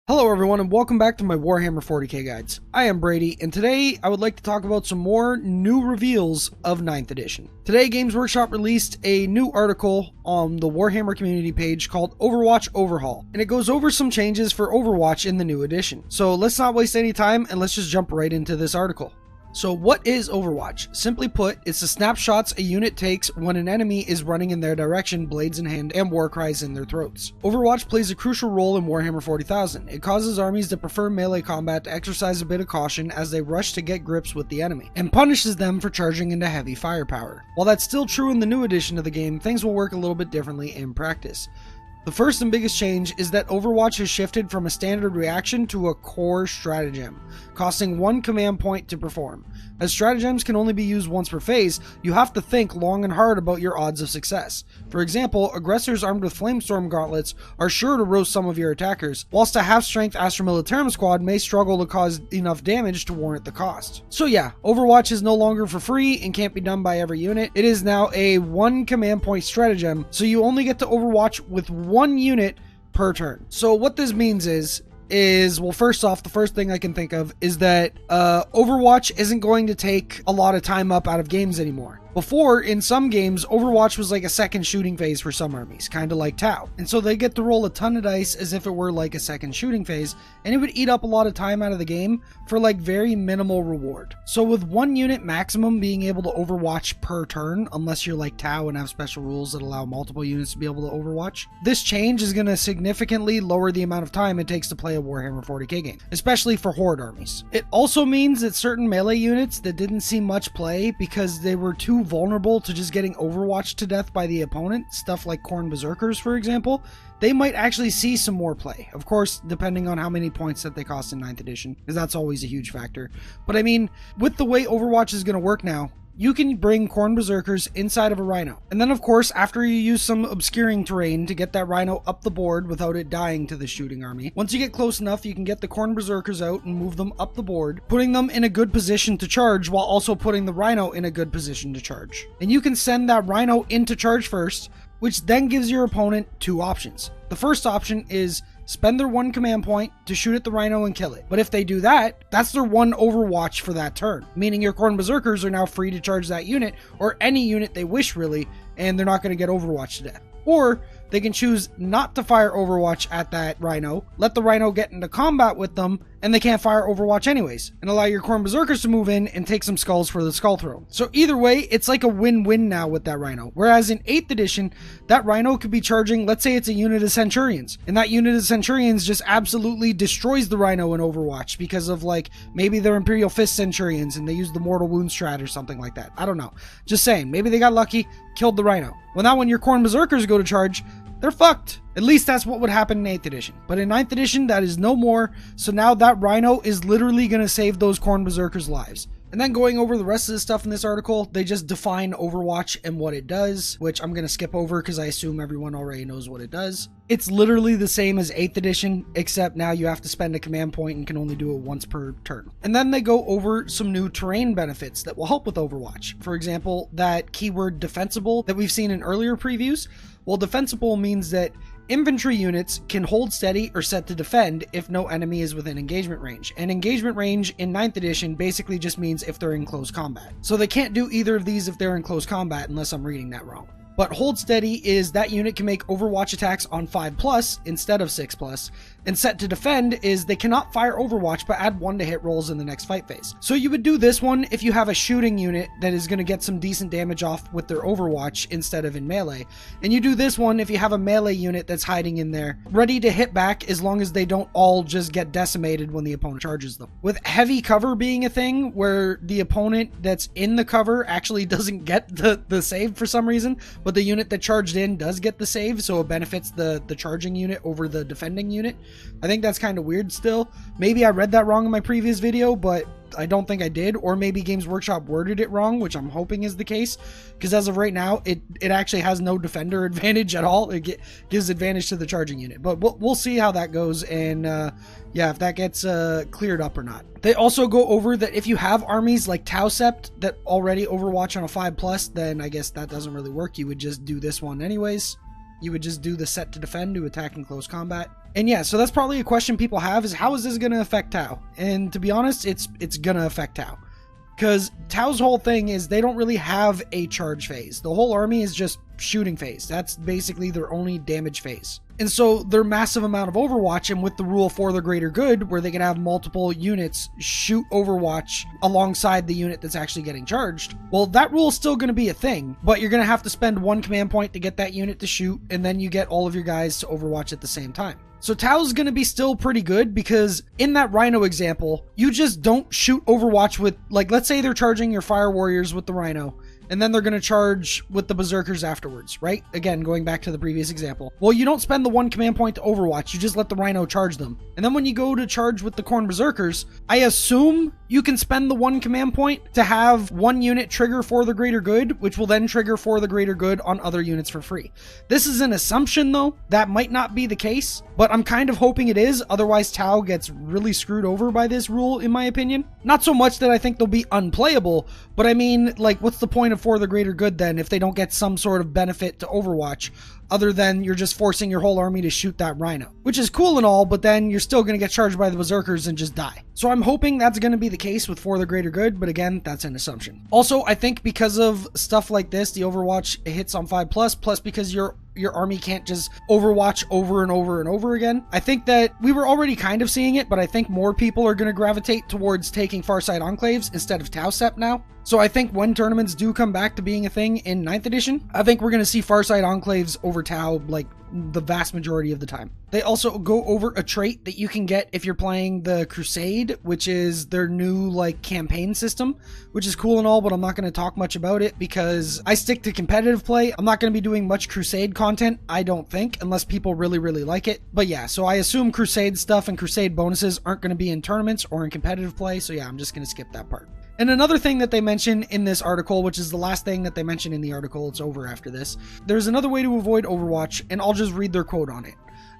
Hello everyone and welcome back to my Warhammer 40k guides. I am Brady and today I would like to talk about some more new reveals of 9th edition. Today Games Workshop released a new article on the Warhammer community page called Overwatch Overhaul, and it goes over some changes for Overwatch in the new edition. So let's not waste any time and let's just jump right into this article. So what is Overwatch? Simply put, it's the snapshots a unit takes when an enemy is running in their direction, blades in hand, and war cries in their throats. Overwatch plays a crucial role in Warhammer 40,000. It causes armies that prefer melee combat to exercise a bit of caution as they rush to get grips with the enemy, and punishes them for charging into heavy firepower. While that's still true in the new edition of the game, things will work a little bit differently in practice. The first and biggest change is that Overwatch has shifted from a standard reaction to a core stratagem, costing 1 command point to perform. As stratagems can only be used once per phase, you have to think long and hard about your odds of success. For example, aggressors armed with Flamestorm gauntlets are sure to roast some of your attackers, whilst a half-strength Astra Militarum squad may struggle to cause enough damage to warrant the cost. So yeah, Overwatch is no longer for free and can't be done by every unit. It is now a 1 command point stratagem, so you only get to Overwatch with 1 unit per turn. So what this means is well, first off, the first thing I can think of is that Overwatch isn't going to take a lot of time up out of games anymore. Before, in some games, Overwatch was like a second shooting phase for some armies, kind of like Tau. And so they get to roll a ton of dice as if it were like a second shooting phase, and it would eat up a lot of time out of the game for like very minimal reward. So with 1 unit maximum being able to Overwatch per turn, unless you're like Tau and have special rules that allow multiple units to be able to Overwatch, this change is going to significantly lower the amount of time it takes to play a Warhammer 40k game, especially for Horde armies. It also means that certain melee units that didn't see much play because they were too vulnerable to just getting Overwatched to death by the opponent, stuff like Khorne Berserkers for example, they might actually see some more play. Of course, depending on how many points that they cost in 9th edition, because that's always a huge factor. But I mean, with the way Overwatch is going to work now, you can bring Khorne Berserkers inside of a Rhino. And then of course, after you use some obscuring terrain to get that Rhino up the board without it dying to the shooting army, once you get close enough, you can get the Khorne Berserkers out and move them up the board, putting them in a good position to charge while also putting the Rhino in a good position to charge. And you can send that Rhino into charge first, which then gives your opponent 2 options. The first option is spend their 1 command point to shoot at the Rhino and kill it. But if they do that, that's their 1 Overwatch for that turn, meaning your Khorne Berserkers are now free to charge that unit, or any unit they wish really, and they're not going to get Overwatch to death. Or they can choose not to fire Overwatch at that Rhino, let the Rhino get into combat with them, and they can't fire Overwatch anyways, and allow your Khorne Berserkers to move in and take some skulls for the Skull Throne. So either way, it's like a win-win now with that Rhino. Whereas in 8th edition, that Rhino could be charging, let's say it's a unit of Centurions, and that unit of Centurions just absolutely destroys the Rhino in Overwatch because of like, maybe they're Imperial Fist Centurions and they use the Mortal Wound strat or something like that. I don't know. Just saying, maybe they got lucky, killed the Rhino. Well, now when your Khorne Berserkers go to charge, they're fucked. At least that's what would happen in 8th edition. But in 9th edition, that is no more. So now that Rhino is literally going to save those Khorne Berserkers' lives. And then going over the rest of the stuff in this article, they just define Overwatch and what it does, which I'm going to skip over because I assume everyone already knows what it does. It's literally the same as 8th edition, except now you have to spend a command point and can only do it once per turn. And then they go over some new terrain benefits that will help with Overwatch. For example, that keyword defensible that we've seen in earlier previews. Well, defensible means that infantry units can hold steady or set to defend if no enemy is within engagement range. And engagement range in 9th edition basically just means if they're in close combat. So they can't do either of these if they're in close combat unless I'm reading that wrong. But hold steady is that unit can make Overwatch attacks on 5+ instead of 6+, and set to defend is they cannot fire Overwatch but add 1 to hit rolls in the next fight phase. So you would do this one if you have a shooting unit that is going to get some decent damage off with their Overwatch instead of in melee, and you do this one if you have a melee unit that's hiding in there, ready to hit back as long as they don't all just get decimated when the opponent charges them. With heavy cover being a thing where the opponent that's in the cover actually doesn't get the save for some reason, but the unit that charged in does get the save, so it benefits the charging unit over the defending unit. I think that's kind of weird still. Maybe I read that wrong in my previous video, but I don't think I did, or maybe Games Workshop worded it wrong, which I'm hoping is the case, because as of right now, it actually has no defender advantage at all. It gives advantage to the charging unit, but we'll see how that goes, and yeah, if that gets cleared up or not. They also go over that if you have armies like Tau Sept that already Overwatch on a 5+, then I guess that doesn't really work. You would just do this one anyways. You would just do the set to defend to attack in close combat. And yeah, so that's probably a question people have, is how is this going to affect Tau? And to be honest, it's going to affect Tau. Because Tau's whole thing is they don't really have a charge phase. The whole army is just shooting phase. That's basically their only damage phase. And so their massive amount of Overwatch, and with the rule for the greater good, where they can have multiple units shoot Overwatch alongside the unit that's actually getting charged, well, that rule is still going to be a thing, but you're going to have to spend one command point to get that unit to shoot, and then you get all of your guys to Overwatch at the same time. So Tau's going to be still pretty good, because in that Rhino example, you just don't shoot Overwatch with, like, let's say they're charging your Fire Warriors with the Rhino, and then they're going to charge with the Berserkers afterwards, right? Again, going back to the previous example. Well, you don't spend the one command point to Overwatch, you just let the Rhino charge them. And then when you go to charge with the Khorne Berserkers, I assume you can spend the one command point to have one unit trigger for the greater good, which will then trigger for the greater good on other units for free. This is an assumption though, that might not be the case, but I'm kind of hoping it is, otherwise Tau gets really screwed over by this rule in my opinion. Not so much that I think they'll be unplayable, but I mean, like, what's the point of for the greater good then if they don't get some sort of benefit to Overwatch, other than you're just forcing your whole army to shoot that Rhino, which is cool and all, but then you're still going to get charged by the Berserkers and just die. So I'm hoping that's going to be the case with for the greater good, but again, that's an assumption. Also, I think because of stuff like this, the Overwatch hits on 5+, plus because your army can't just Overwatch over and over and over again. I think that we were already kind of seeing it, but I think more people are going to gravitate towards taking Farsight Enclaves instead of Tau Sept now. So I think when tournaments do come back to being a thing in 9th edition, I think we're going to see Farsight Enclaves over Tau like the vast majority of the time. They also go over a trait that you can get if you're playing the Crusade, which is their new like campaign system, which is cool and all, but I'm not going to talk much about it because I stick to competitive play. I'm not going to be doing much Crusade content, I don't think, unless people really like it. But yeah, so I assume Crusade stuff and Crusade bonuses aren't going to be in tournaments or in competitive play, so yeah, I'm just going to skip that part. And another thing that they mention in this article, which is the last thing that they mention in the article, it's over after this, there's another way to avoid Overwatch, and I'll just read their quote on it.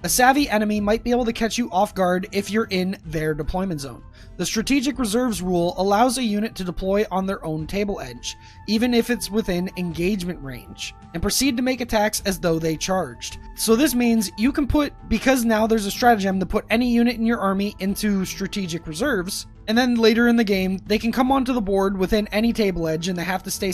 A savvy enemy might be able to catch you off guard if you're in their deployment zone. The strategic reserves rule allows a unit to deploy on their own table edge, even if it's within engagement range, and proceed to make attacks as though they charged. So this means you can put, because now there's a stratagem to put any unit in your army into strategic reserves, and then later in the game, they can come onto the board within any table edge, and they have to stay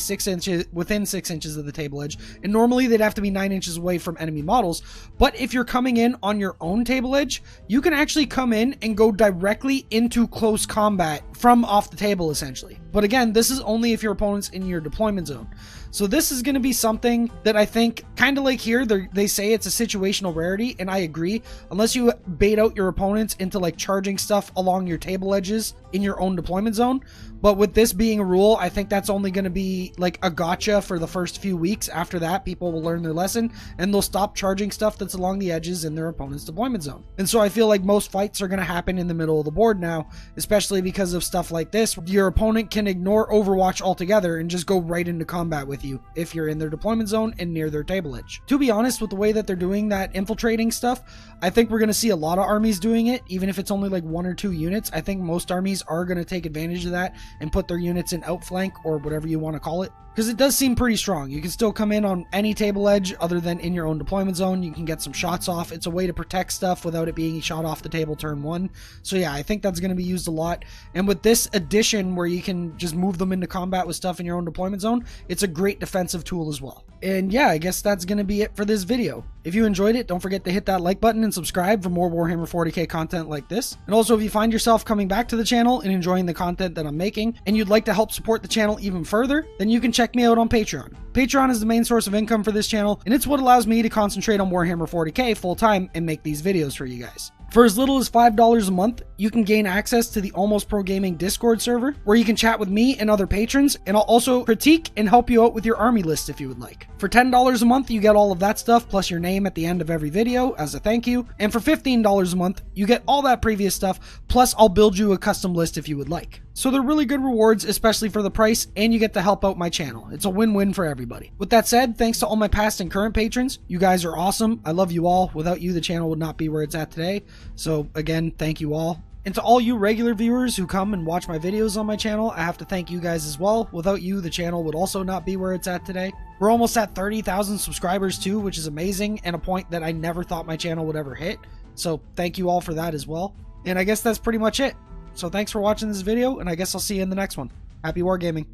within 6 inches of the table edge. And normally they'd have to be 9 inches away from enemy models. But if you're coming in on your own table edge, you can actually come in and go directly into close combat from off the table, essentially. But again, this is only if your opponent's in your deployment zone. So this is going to be something that I think, kind of like here, they say it's a situational rarity, and I agree. Unless you bait out your opponents into like charging stuff along your table edges in your own deployment zone. But with this being a rule, I think that's only going to be like a gotcha for the first few weeks. After that, people will learn their lesson and they'll stop charging stuff that's along the edges in their opponent's deployment zone. And so I feel like most fights are going to happen in the middle of the board now, especially because of stuff like this. Your opponent can ignore Overwatch altogether and just go right into combat with you if you're in their deployment zone and near their table edge. To be honest, with the way that they're doing that infiltrating stuff, I think we're going to see a lot of armies doing it, even if it's only like 1 or 2 units. I think most armies are going to take advantage of that and put their units in outflank, or whatever you want to call it, because it does seem pretty strong. You can still come in on any table edge other than in your own deployment zone. You can get some shots off. It's a way to protect stuff without it being shot off the table turn 1. So yeah, I think that's going to be used a lot. And with this addition where you can just move them into combat with stuff in your own deployment zone, it's a great defensive tool as well. And yeah, I guess that's going to be it for this video. If you enjoyed it, don't forget to hit that like button and subscribe for more Warhammer 40k content like this. And also, if you find yourself coming back to the channel and enjoying the content that I'm making, and you'd like to help support the channel even further, then you can check me out on Patreon. Patreon is the main source of income for this channel, and it's what allows me to concentrate on Warhammer 40k full time and make these videos for you guys. For as little as $5 a month, you can gain access to the Almost Pro Gaming Discord server, where you can chat with me and other patrons, and I'll also critique and help you out with your army list if you would like. For $10 a month, you get all of that stuff, plus your name at the end of every video as a thank you. And for $15 a month, you get all that previous stuff, plus I'll build you a custom list if you would like. So they're really good rewards, especially for the price, and you get to help out my channel. It's a win-win for everybody. With that said, thanks to all my past and current patrons. You guys are awesome. I love you all. Without you, the channel would not be where it's at today. So again, thank you all. And to all you regular viewers who come and watch my videos on my channel, I have to thank you guys as well. Without you, the channel would also not be where it's at today. We're almost at 30,000 subscribers too, which is amazing, and a point that I never thought my channel would ever hit. So thank you all for that as well. And I guess that's pretty much it. So thanks for watching this video, and I guess I'll see you in the next one. Happy wargaming.